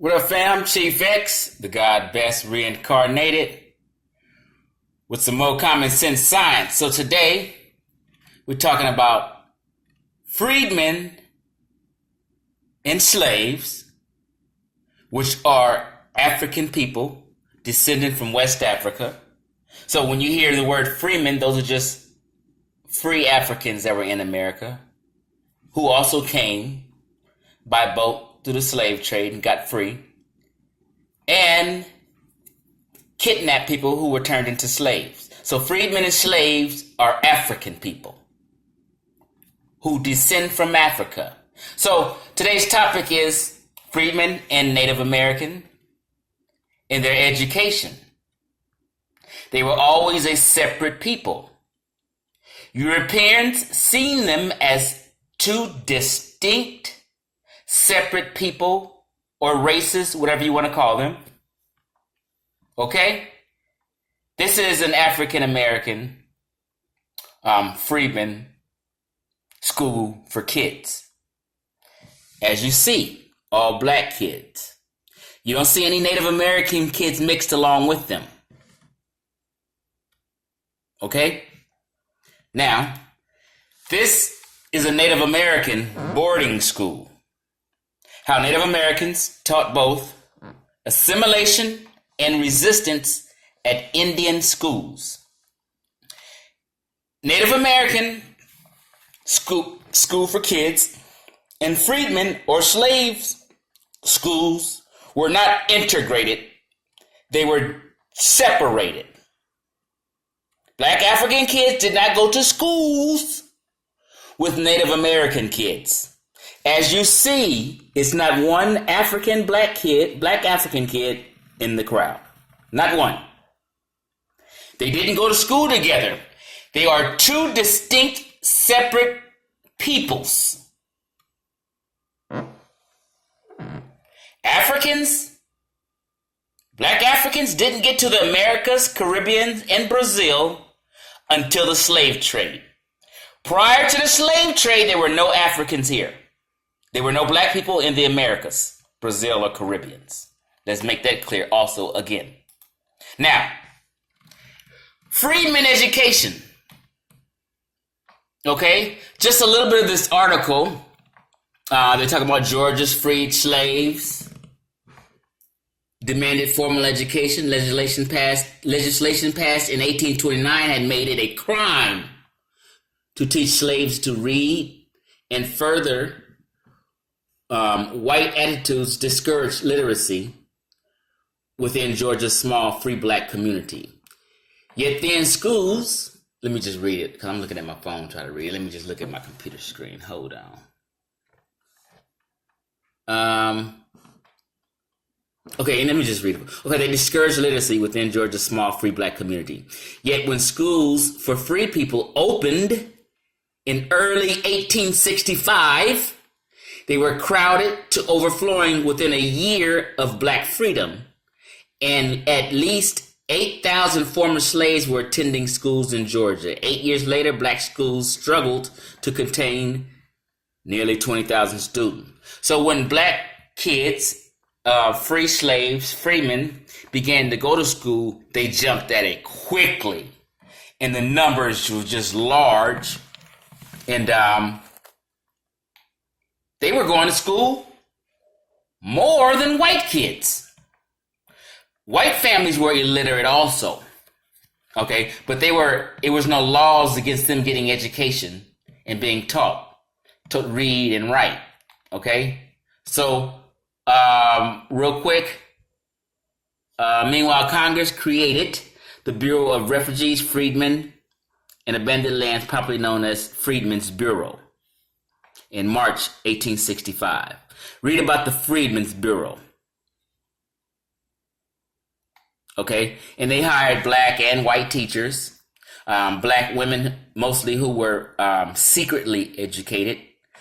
What up, fam? Chief X, the God Best reincarnated, with some more common sense science. So today, we're talking about freedmen and slaves, which are African people descended from West Africa. So when you hear the word freemen, those are just free Africans that were in America, who also came by boat through the slave trade and got free, and kidnapped people who were turned into slaves. So freedmen and slaves are African people who descend from Africa. So today's topic is freedmen and Native American in their education. They were always a separate people. Europeans seen them as two distinct separate people or races, whatever you want to call them. Okay? This is an African American freedman school for kids. As you see, all black kids. You don't see any Native American kids mixed along with them. Okay? Now, this is a Native American boarding school. How Native Americans taught both assimilation and resistance at Indian schools. Native American school for kids and freedmen or slaves schools were not integrated. They were separated. Black African kids did not go to schools with Native American kids. As you see, it's not one black African kid in the crowd. Not one. They didn't go to school together. They are two distinct, separate peoples. Black Africans didn't get to the Americas, Caribbean, and Brazil until the slave trade. Prior to the slave trade, there were no Africans here. There were no black people in the Americas, Brazil, or Caribbeans. Let's make that clear also again. Now, freedmen education. Okay, just a little bit of this article. They talk about Georgia's freed slaves, demanded formal education. Legislation passed in 1829 had made it a crime to teach slaves to read, and further, white attitudes discouraged literacy within Georgia's small free black community. Yet then schools, let me just read it because I'm looking at my phone trying to read it. Let me just look at my computer screen. Hold on. Okay, let me just read it. Okay, they discouraged literacy within Georgia's small free black community. Yet when schools for free people opened in early 1865, they were crowded to overflowing within a year of black freedom, and at least 8,000 former slaves were attending schools in Georgia. 8 years later, black schools struggled to contain nearly 20,000 students. So when black kids, free slaves, freemen, began to go to school, they jumped at it quickly, and the numbers were just large, and they were going to school more than white kids. White families were illiterate also, okay? But it was no laws against them getting education and being taught to read and write, okay? So, real quick, meanwhile, Congress created the Bureau of Refugees, Freedmen, and Abandoned Lands, popularly known as Freedmen's Bureau, in March 1865. Read about the Freedmen's Bureau. Okay, and they hired black and white teachers, black women mostly who were secretly educated.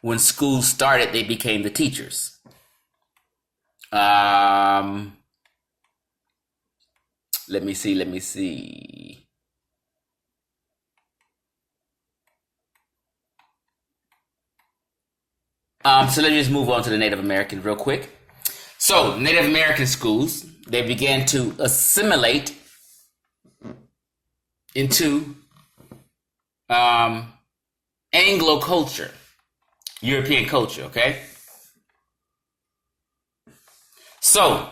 When schools started, they became the teachers. Let me see. So let me just move on to the Native American real quick. So, Native American schools, they began to assimilate into Anglo culture, European culture, okay? So,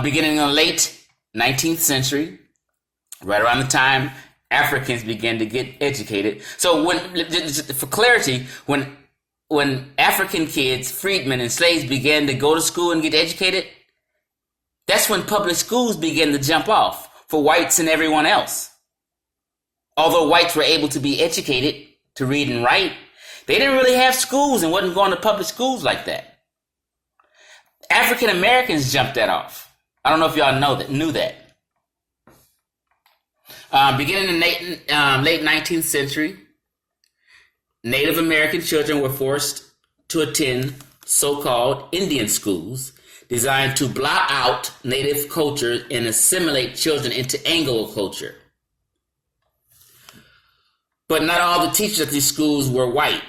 beginning in the late 19th century, right around the time Africans began to get educated. So, for clarity, when African kids, freedmen and slaves began to go to school and get educated, that's when public schools began to jump off for whites and everyone else. Although whites were able to be educated to read and write, they didn't really have schools and wasn't going to public schools like that. African Americans jumped that off. I don't know if y'all knew that. Beginning in the late 19th century, Native American children were forced to attend so-called Indian schools designed to blot out Native culture and assimilate children into Anglo culture. But not all the teachers at these schools were white.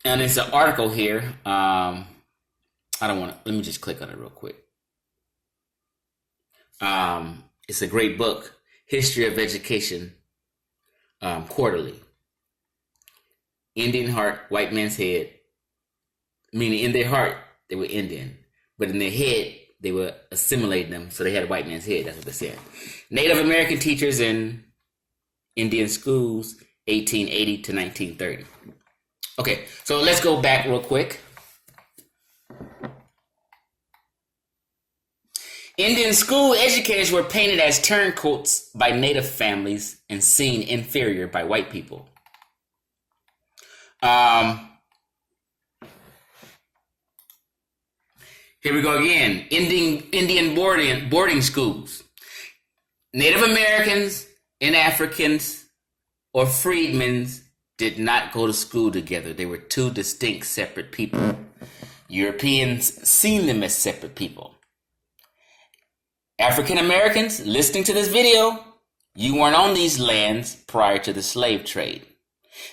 And there's an article here. Let me just click on it real quick. It's a great book, History of Education, Quarterly. Indian heart, white man's head. Meaning in their heart, they were Indian. But in their head, they were assimilating them, so they had a white man's head. That's what they said. Native American teachers in Indian schools, 1880 to 1930. Okay, so let's go back real quick. Indian school educators were painted as turncoats by Native families and seen inferior by white people. Here we go again. Indian boarding schools. Native Americans and Africans or freedmen did not go to school together. They were two distinct, separate people. Europeans seen them as separate people. African Americans listening to this video, you weren't on these lands prior to the slave trade.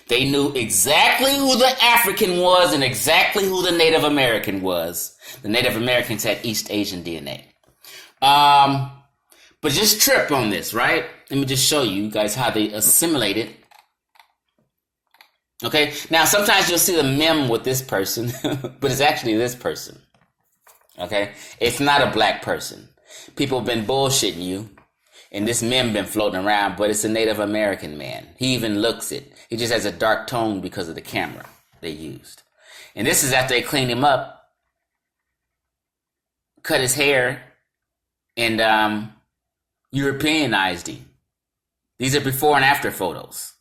They knew exactly who the African was and exactly who the Native American was. The Native Americans had East Asian DNA. But just trip on this, right? Let me just show you guys how they assimilated. Okay, now sometimes you'll see the meme with this person, but it's actually this person. Okay, it's not a black person. People have been bullshitting you, and this meme been floating around, but it's a Native American man. He even looks it. He just has a dark tone because of the camera they used. And this is after they cleaned him up, cut his hair, and Europeanized him. These are before and after photos.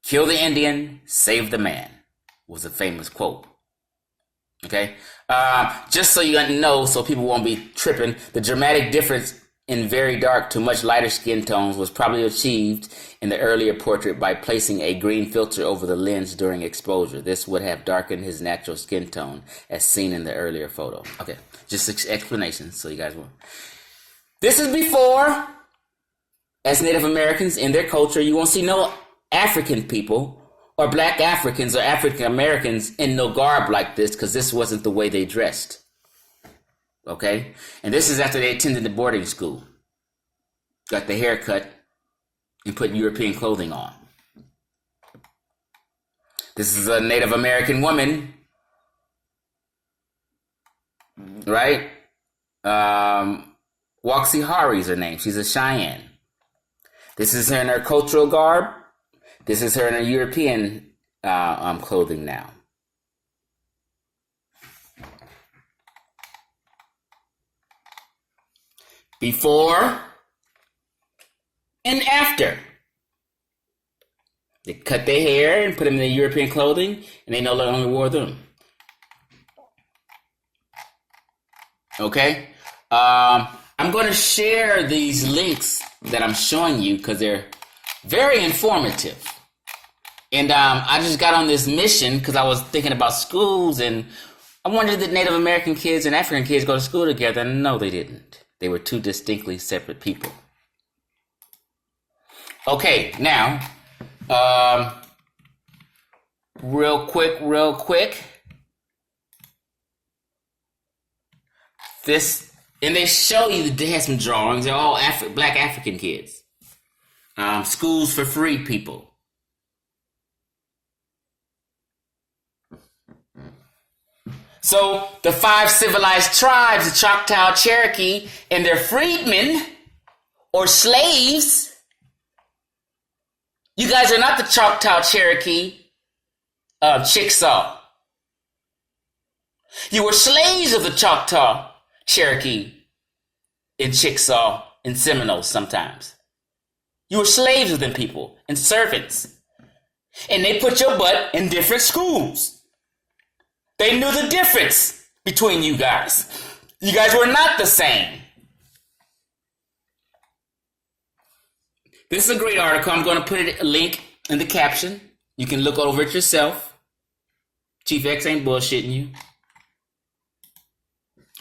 Kill the Indian, save the man was a famous quote. Okay? Just so you know, so people won't be tripping, the dramatic difference in very dark to much lighter skin tones was probably achieved in the earlier portrait by placing a green filter over the lens during exposure. This would have darkened his natural skin tone as seen in the earlier photo. Okay, just explanations so you guys will. This is before, as Native Americans in their culture, you won't see no African people or black Africans or African Americans in no garb like this because this wasn't the way they dressed. Okay? And this is after they attended the boarding school. Got the haircut and put European clothing on. This is a Native American woman. Right? Waxy Hari is her name. She's a Cheyenne. This is her in her cultural garb. This is her in her European clothing now. Before and after. They cut their hair and put them in the European clothing, and they no longer wore them. Okay? I'm going to share these links that I'm showing you because they're very informative. And I just got on this mission because I was thinking about schools, and I wondered did Native American kids and African kids go to school together, and no, they didn't. They were two distinctly separate people. Okay, now, real quick. And they show you that they had some drawings. They're all black African kids. Schools for free people. So the 5 civilized tribes, the Choctaw, Cherokee, and their freedmen or slaves. You guys are not the Choctaw, Cherokee, Chickasaw. You were slaves of the Choctaw, Cherokee, and Chickasaw, and Seminoles sometimes. You were slaves of them people and servants. And they put your butt in different schools. They knew the difference between you guys. You guys were not the same. This is a great article. I'm going to put a link in the caption. You can look over it yourself. Chief X ain't bullshitting you.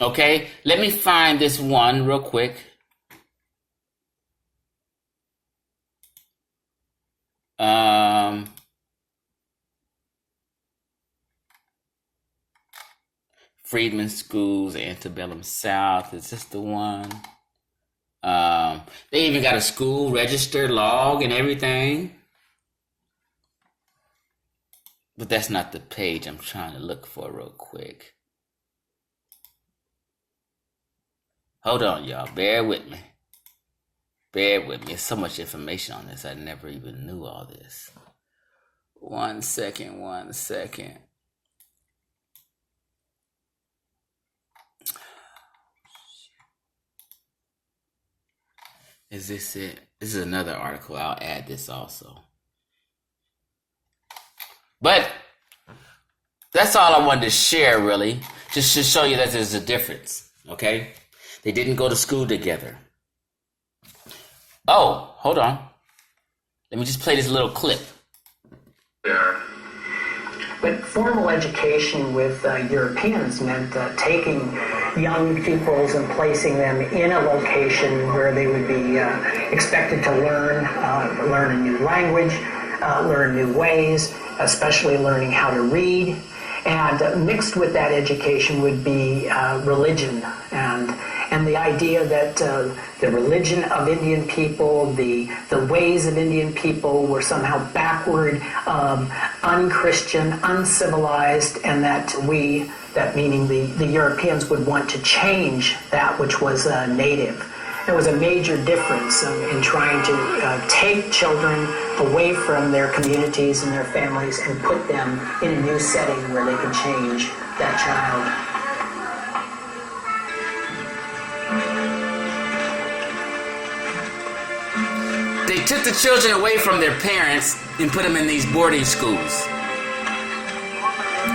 Okay, let me find this one real quick. Freedman Schools, Antebellum South. Is this the one? They even got a school register log and everything. But that's not the page I'm trying to look for real quick. Hold on, y'all. Bear with me. There's so much information on this. I never even knew all this. One second. Is this it? This is another article. I'll add this also. But that's all I wanted to share, really. Just to show you that there's a difference, okay? They didn't go to school together. Oh, hold on. Let me just play this little clip. But formal education with Europeans meant taking young pupils and placing them in a location where they would be expected to learn a new language, learn new ways, especially learning how to read. And mixed with that education would be religion and the idea that the religion of Indian people, the ways of Indian people were somehow backward, un-Christian, uncivilized, and that meaning the Europeans would want to change that which was native. There was a major difference in trying to take children away from their communities and their families and put them in a new setting where they could change that child. They took the children away from their parents and put them in these boarding schools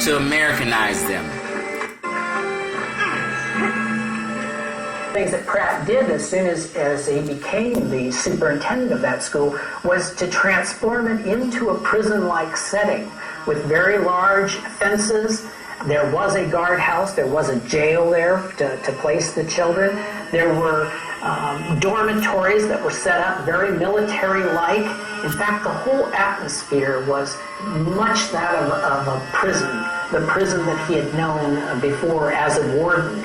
to Americanize them. Things that Pratt did as soon as he became the superintendent of that school was to transform it into a prison-like setting with very large fences. There was a guardhouse, there was a jail there to place the children. There were dormitories that were set up very military-like. In fact, the whole atmosphere was much that of a prison, the prison that he had known before as a warden.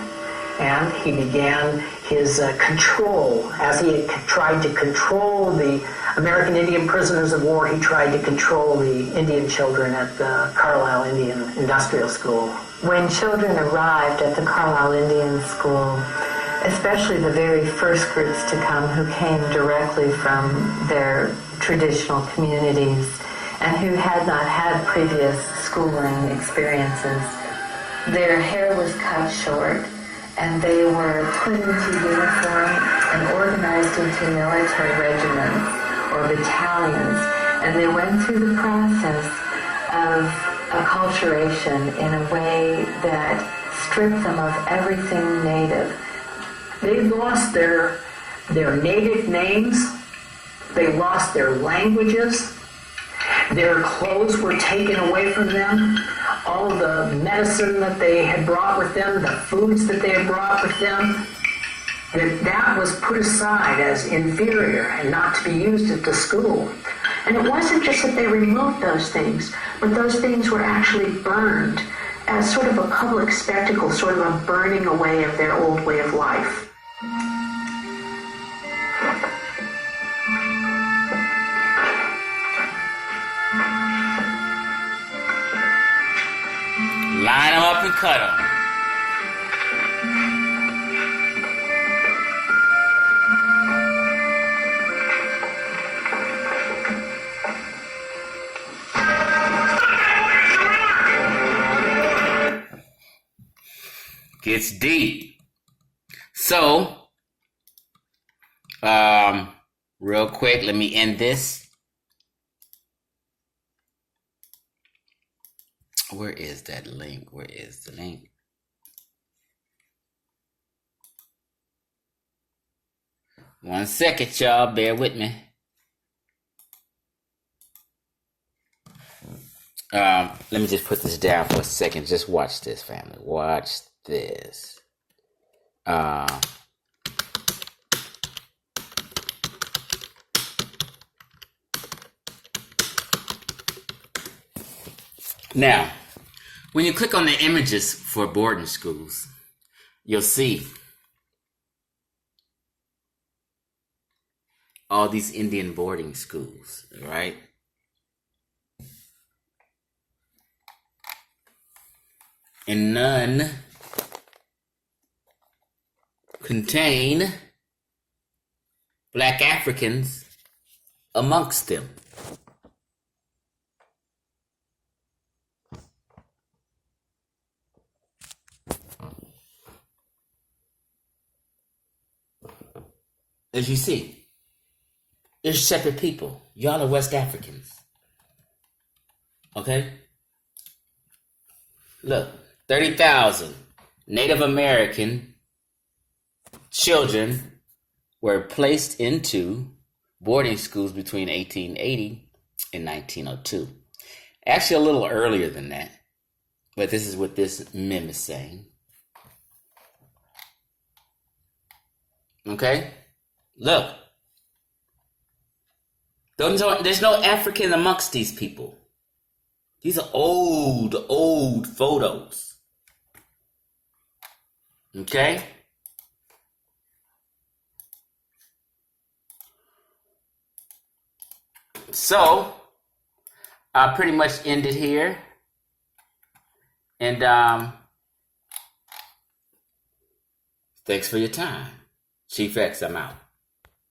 And he began his control. As he had tried to control the American Indian prisoners of war, he tried to control the Indian children at the Carlisle Indian Industrial School. When children arrived at the Carlisle Indian School, especially the very first groups to come who came directly from their traditional communities and who had not had previous schooling experiences, their hair was cut short, and they were put into uniform and organized into military regiments or battalions, and they went through the process of acculturation in a way that stripped them of everything native. They lost their native names, they lost their languages, their clothes were taken away from them, all the medicine that they had brought with them, the foods that they had brought with them, that was put aside as inferior and not to be used at the school. And it wasn't just that they removed those things, but those things were actually burned as sort of a public spectacle, sort of a burning away of their old way of life. Line them up and cut them. Gets deep. So, real quick, let me end this. Where is that link? Where is the link? One second, y'all. Bear with me. Let me just put this down for a second. Just watch this, family. Watch this. Now, when you click on the images for boarding schools, you'll see all these Indian boarding schools, right? And none contain Black Africans amongst them. As you see, they're separate people. Y'all are West Africans. Okay? Look, 30,000 Native American children were placed into boarding schools between 1880 and 1902. Actually, a little earlier than that. But this is what this meme is saying. Okay? Look. There's no African amongst these people. These are old photos. Okay? So, I pretty much ended here. And thanks for your time. Chief X, I'm out.